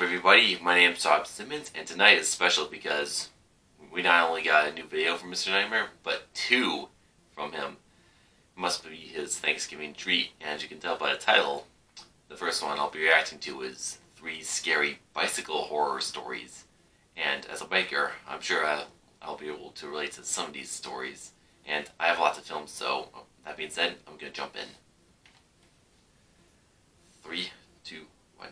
up, everybody? My name's Todd Simmons, and tonight is special because we not only got a new video from Mr. Nightmare, but two from him. It must be his Thanksgiving treat, and as you can tell by the title, the first one I'll be reacting to is 3 scary bicycle horror stories. And as a biker, I'm sure I'll be able to relate to some of these stories. And I have lots of films, so that being said, I'm going to jump in. 3, 2, 1.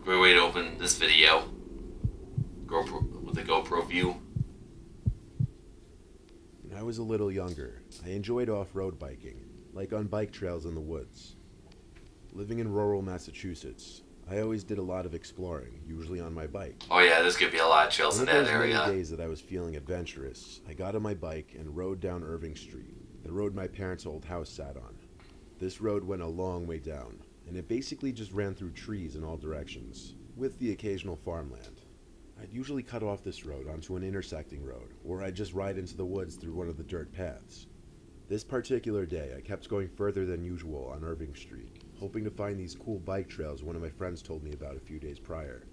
Great way to open this video. With a GoPro view. When I was a little younger, I enjoyed off-road biking, like on bike trails in the woods. Living in rural Massachusetts, I always did a lot of exploring, usually on my bike. Oh yeah, there's gonna be a lot of trails in that area. One of those many days that I was feeling adventurous, I got on my bike and rode down Irving Street, the road my parents' old house sat on. This road went a long way down, and it basically just ran through trees in all directions, with the occasional farmland. I'd usually cut off this road onto an intersecting road, or I'd just ride into the woods through one of the dirt paths. This particular day, I kept going further than usual on Irving Street, hoping to find these cool bike trails one of my friends told me about a few days prior.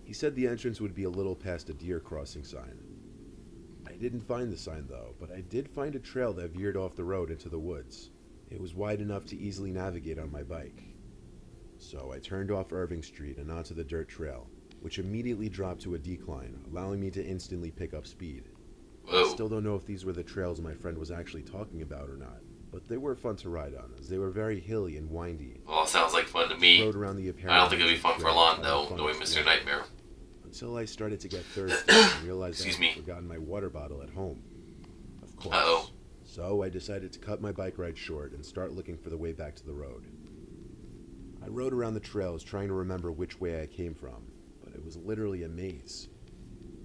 He said the entrance would be a little past a deer crossing sign. I didn't find the sign though, but I did find a trail that veered off the road into the woods. It was wide enough to easily navigate on my bike. So I turned off Irving Street and onto the dirt trail, which immediately dropped to a decline, allowing me to instantly pick up speed. Whoa. I still don't know if these were the trails my friend was actually talking about or not, but they were fun to ride on, as they were very hilly and windy. Well, sounds like fun to me. Rode around the I don't think it'll be fun for long, though, knowing Mr. Nightmare. Until I started to get thirsty and realized Excuse I me. had forgotten my water bottle at home. Of course. Uh-oh. So I decided to cut my bike ride short and start looking for the way back to the road. I rode around the trails trying to remember which way I came from, but it was literally a maze.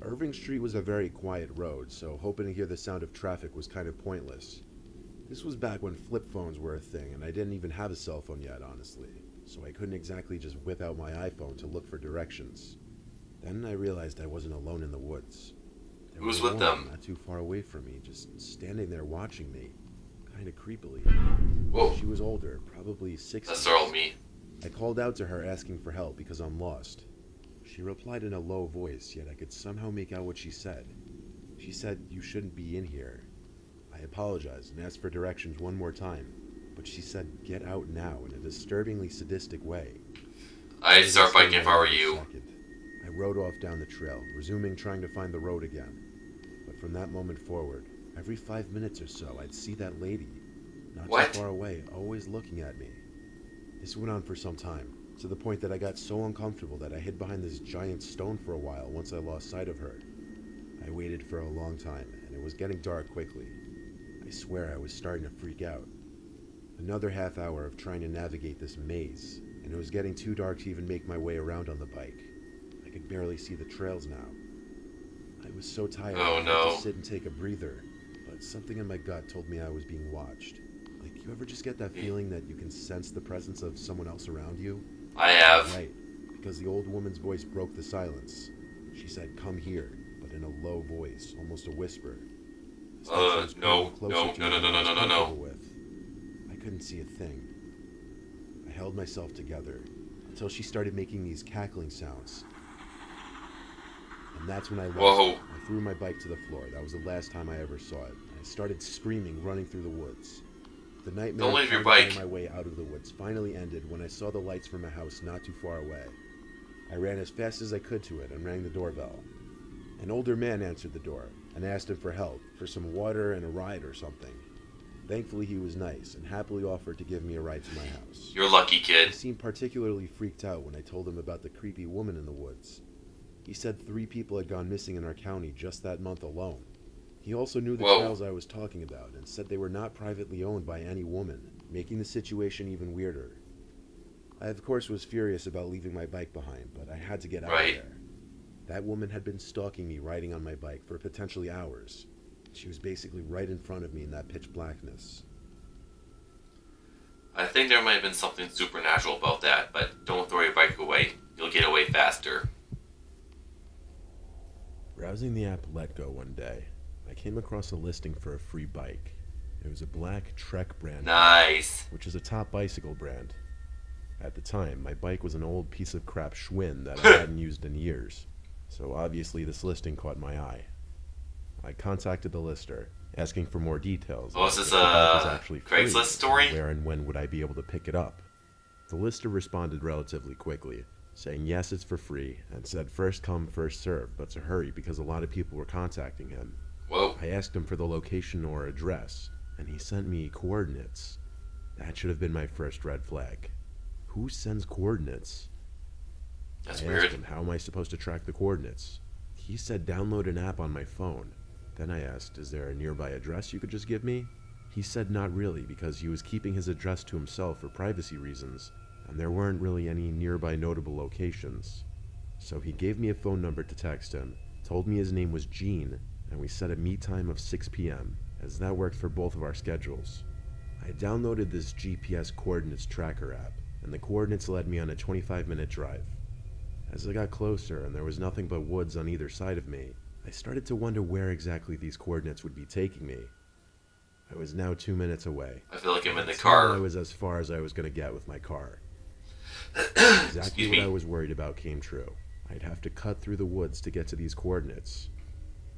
Irving Street was a very quiet road, so hoping to hear the sound of traffic was kind of pointless. This was back when flip phones were a thing, and I didn't even have a cell phone yet, honestly, so I couldn't exactly just whip out my iPhone to look for directions. Then I realized I wasn't alone in the woods. There Who was was a with woman them? not too far away from me, just standing there watching me, kind of creepily. Whoa. She was older, probably 60. That's all me. I called out to her asking for help because I'm lost. She replied in a low voice, yet I could somehow make out what she said. She said, "You shouldn't be in here." I apologized and asked for directions one more time, but she said, "Get out now," in a disturbingly sadistic way. I'd start biking if I were you. I rode off down the trail, resuming trying to find the road again. But from that moment forward, every 5 minutes or so, I'd see that lady, not What? too far away, always looking at me. This went on for some time, to the point that I got so uncomfortable that I hid behind this giant stone for a while once I lost sight of her. I waited for a long time, and it was getting dark quickly. I swear I was starting to freak out. Another half hour of trying to navigate this maze, and it was getting too dark to even make my way around on the bike. I could barely see the trails now. I was so tired Oh, I had no. to sit and take a breather, but something in my gut told me I was being watched. Like, you ever just get that feeling that you can sense the presence of someone else around you? I have. Right, because the old woman's voice broke the silence. She said, "Come here," but in a low voice, almost a whisper. It's like she was No, closer no, to no, me no, than no, I was no, no, no. comfortable with. I couldn't see a thing. I held myself together until she started making these cackling sounds. And that's when I lost Whoa. it. I threw my bike to the floor. That was the last time I ever saw it. I started screaming, running through the woods. The nightmare Don't leave your of trying to bike. find my way out of the woods finally ended when I saw the lights from a house not too far away. I ran as fast as I could to it and rang the doorbell. An older man answered the door and asked him for help, for some water and a ride or something. Thankfully he was nice and happily offered to give me a ride to my house. You're lucky, He kid. seemed particularly freaked out when I told him about the creepy woman in the woods. He said 3 people had gone missing in our county just that month alone. He also knew the Whoa. trails I was talking about and said they were not privately owned by any woman, making the situation even weirder. I of course was furious about leaving my bike behind, but I had to get out Right. of there. That woman had been stalking me riding on my bike for potentially hours. She was basically right in front of me in that pitch blackness. I think there might have been something supernatural about that, but don't throw your bike away. You'll get away faster. Browsing the app Letgo one day, I came across a listing for a free bike. It was a black Trek brand, Nice. which is a top bicycle brand. At the time, my bike was an old piece of crap Schwinn that I hadn't used in years, so obviously this listing caught my eye. I contacted the lister, asking for more details. Was this a Craigslist story? Where and when would I be able to pick it up? The lister responded relatively quickly, saying yes, it's for free, and said first come, first serve, but to hurry because a lot of people were contacting him. Whoa. I asked him for the location or address, and he sent me coordinates. That should have been my first red flag. Who sends coordinates? That's I weird. asked him, how am I supposed to track the coordinates? He said download an app on my phone. Then I asked, is there a nearby address you could just give me? He said not really, because he was keeping his address to himself for privacy reasons, and there weren't really any nearby notable locations. So he gave me a phone number to text him, told me his name was Gene, and we set a meet time of 6 p.m., as that worked for both of our schedules. I downloaded this GPS coordinates tracker app, and the coordinates led me on a 25-minute drive. As I got closer and there was nothing but woods on either side of me, I started to wonder where exactly these coordinates would be taking me. I was now 2 minutes away. I feel like I'm in the car. I was as far as I was going to get with my car. Exactly Excuse what me. I was worried about came true. I'd have to cut through the woods to get to these coordinates.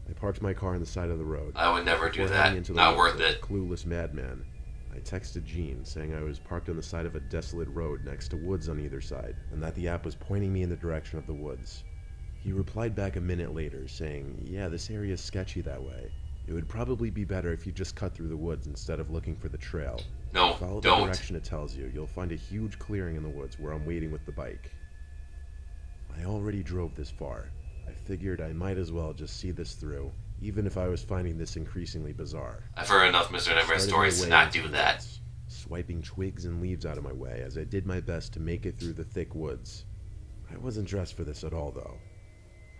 I parked my car on the side of the road. I would never do Before heading that. into the Not woods worth like it. a clueless madman, I texted Gene saying I was parked on the side of a desolate road next to woods on either side, and that the app was pointing me in the direction of the woods. He replied back a minute later saying, yeah, this area is sketchy that way. It would probably be better if you just cut through the woods instead of looking for the trail. No, Follow the don't. direction it tells you. You'll find a huge clearing in the woods where I'm waiting with the bike. I already drove this far. I figured I might as well just see this through, even if I was finding this increasingly bizarre. I've heard enough Mr. Nightmare Started stories my to way not into do the that. woods, swiping twigs and leaves out of my way as I did my best to make it through the thick woods. I wasn't dressed for this at all, though.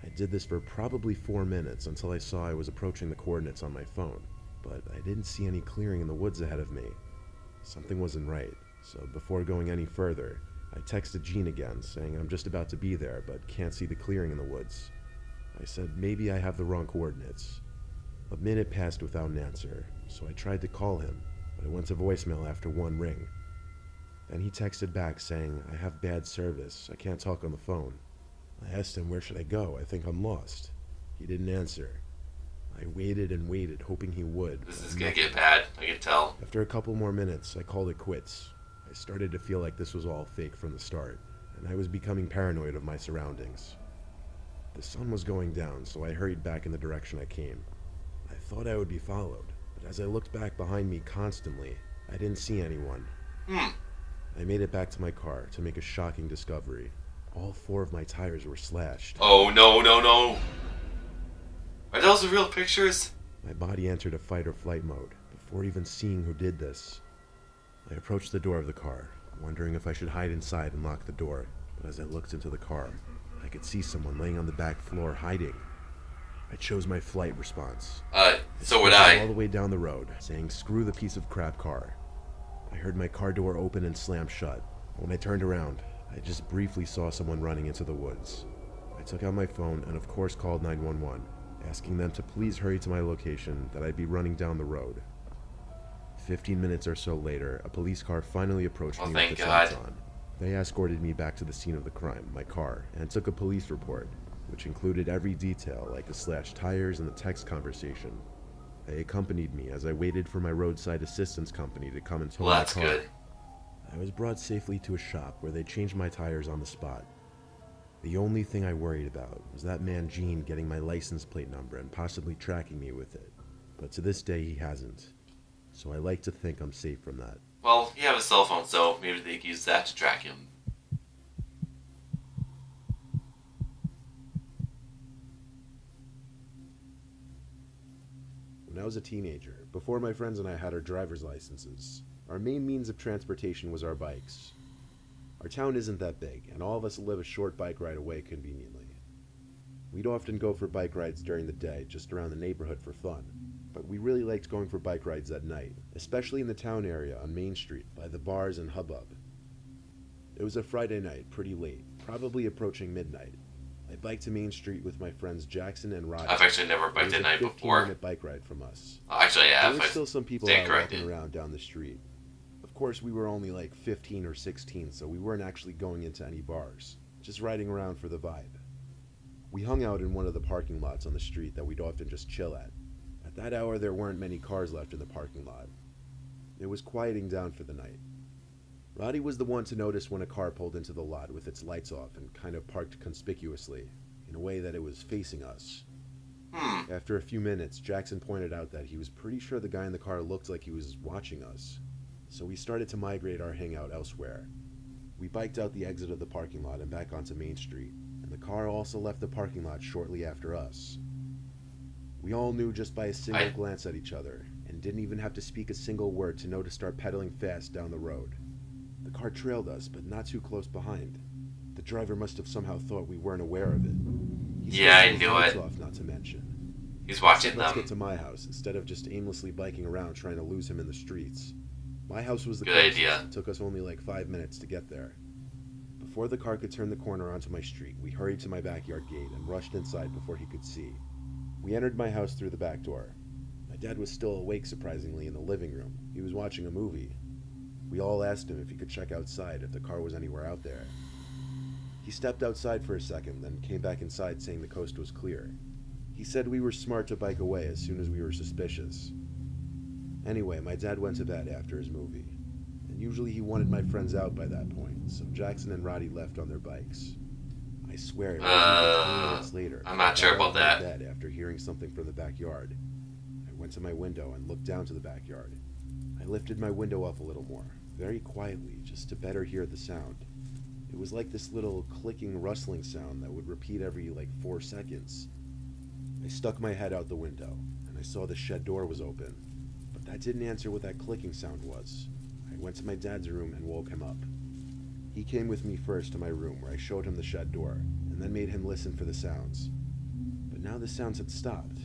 I did this for probably 4 minutes until I saw I was approaching the coordinates on my phone, but I didn't see any clearing in the woods ahead of me. Something wasn't right, so before going any further, I texted Gene again, saying I'm just about to be there, but can't see the clearing in the woods. I said maybe I have the wrong coordinates. A minute passed without an answer, so I tried to call him, but it went to voicemail after 1 ring. Then he texted back saying, I have bad service, I can't talk on the phone. I asked him where should I go, I think I'm lost. He didn't answer. I waited and waited, hoping he would. This but is gonna nothing. get bad. I can tell. After a couple more minutes, I called it quits. I started to feel like this was all fake from the start, and I was becoming paranoid of my surroundings. The sun was going down, so I hurried back in the direction I came. I thought I would be followed, but as I looked back behind me constantly, I didn't see anyone. I made it back to my car to make a shocking discovery. All 4 of my tires were slashed. Oh, no, no, no. Are those the real pictures? My body entered a fight or flight mode before even seeing who did this. I approached the door of the car, wondering if I should hide inside and lock the door, but as I looked into the car, I could see someone laying on the back floor hiding. I chose my flight response. So would All I. the way down the road, saying screw the piece of crap car. I heard my car door open and slam shut. When I turned around, I just briefly saw someone running into the woods. I took out my phone and of course called 911, asking them to please hurry to my location, that I'd be running down the road. 15 minutes or so later, a police car finally approached Oh, me thank with its God. lights on. They escorted me back to the scene of the crime, my car, and took a police report, which included every detail like the slashed tires and the text conversation. They accompanied me as I waited for my roadside assistance company to come and tow Well, my that's car. good. I was brought safely to a shop where they changed my tires on the spot. The only thing I worried about was that man Gene getting my license plate number and possibly tracking me with it. But to this day he hasn't. So I like to think I'm safe from that. Well, you have a cell phone, so maybe they can use that to track him. When I was a teenager, before my friends and I had our driver's licenses, our main means of transportation was our bikes. Our town isn't that big, and all of us live a short bike ride away conveniently. We'd often go for bike rides during the day, just around the neighborhood for fun, but we really liked going for bike rides at night, especially in the town area on Main Street, by the bars and hubbub. It was a Friday night, pretty late, probably approaching midnight. I biked to Main Street with my friends Jackson and Rodney. I've actually never biked at night It was a before. 15-minute bike ride from us. Actually, I There have. were I still some people stand out corrected. walking around down the street. Of course, we were only like 15 or 16, so we weren't actually going into any bars, just riding around for the vibe. We hung out in one of the parking lots on the street that we'd often just chill at. At that hour, there weren't many cars left in the parking lot. It was quieting down for the night. Roddy was the one to notice when a car pulled into the lot with its lights off and kind of parked conspicuously, in a way that it was facing us. After a few minutes, Jackson pointed out that he was pretty sure the guy in the car looked like he was watching us, so we started to migrate our hangout elsewhere. We biked out the exit of the parking lot and back onto Main Street, and the car also left the parking lot shortly after us. We all knew just by a single glance at each other, and didn't even have to speak a single word to know to start pedaling fast down the road. The car trailed us, but not too close behind. The driver must have somehow thought we weren't aware of it. Yeah, I knew it. Off, not to mention. He's watching Let's them. get to my house instead of just aimlessly biking around trying to lose him in the streets. My house was the Good closest. idea. It took us only like 5 minutes to get there. Before the car could turn the corner onto my street, we hurried to my backyard gate and rushed inside before he could see. We entered my house through the back door. My dad was still awake, surprisingly, in the living room. He was watching a movie. We all asked him if he could check outside if the car was anywhere out there. He stepped outside for a second, then came back inside saying the coast was clear. He said we were smart to bike away as soon as we were suspicious. Anyway, my dad went to bed after his movie, and usually he wanted my friends out by that point, so Jackson and Roddy left on their bikes. I swear it wasn't even 20 minutes later. I'm not sure about that. Bed after hearing something from the backyard. I went to my window and looked down to the backyard. I lifted my window up a little more, very quietly, just to better hear the sound. It was like this little clicking, rustling sound that would repeat every, 4 seconds. I stuck my head out the window, and I saw the shed door was open, but that didn't answer what that clicking sound was. I went to my dad's room and woke him up. He came with me first to my room, where I showed him the shed door, and then made him listen for the sounds. But now the sounds had stopped.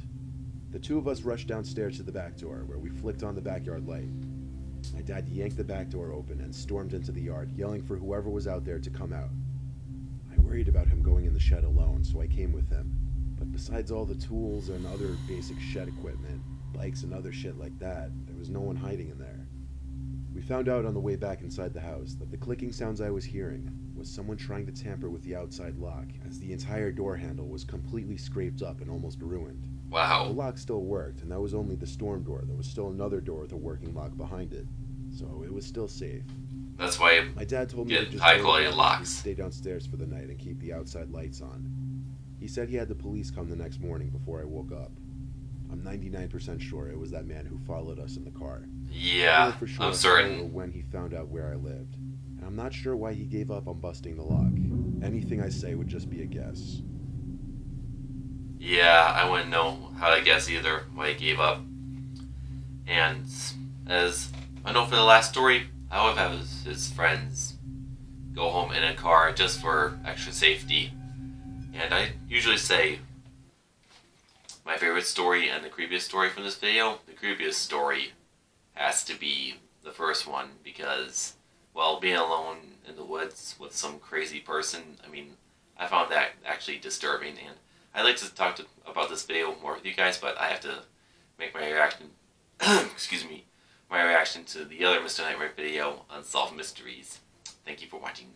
The two of us rushed downstairs to the back door, where we flicked on the backyard light. My dad yanked the back door open and stormed into the yard, yelling for whoever was out there to come out. I worried about him going in the shed alone, so I came with him. But besides all the tools and other basic shed equipment, bikes and other shit like that, there was no one hiding in there. We found out on the way back inside the house that the clicking sounds I was hearing was someone trying to tamper with the outside lock, as the entire door handle was completely scraped up and almost ruined. The Wow. lock still worked, and that was only the storm door. There was still another door with a working lock behind it, so it was still safe. That's why My dad told me Get to just high go quality to bed, locks. stay downstairs for the night, and keep the outside lights on. He said he had the police come the next morning before I woke up. I'm 99% sure it was that man who followed us in the car. Yeah, I don't know for sure I'm how certain. or when he found out where I lived, and I'm not sure why he gave up on busting the lock. Anything I say would just be a guess. Yeah, I wouldn't know how to guess either why he gave up. And as I know for the last story, I would have his friends go home in a car just for extra safety. And I usually say my favorite story and the creepiest story from this video, the creepiest story has to be the first one because, well, being alone in the woods with some crazy person, I mean, I found that actually disturbing, and I'd like to talk about this video more with you guys, but I have to make my reaction, excuse me, my reaction to the other Mr. Nightmare video, Unsolved Mysteries. Thank you for watching.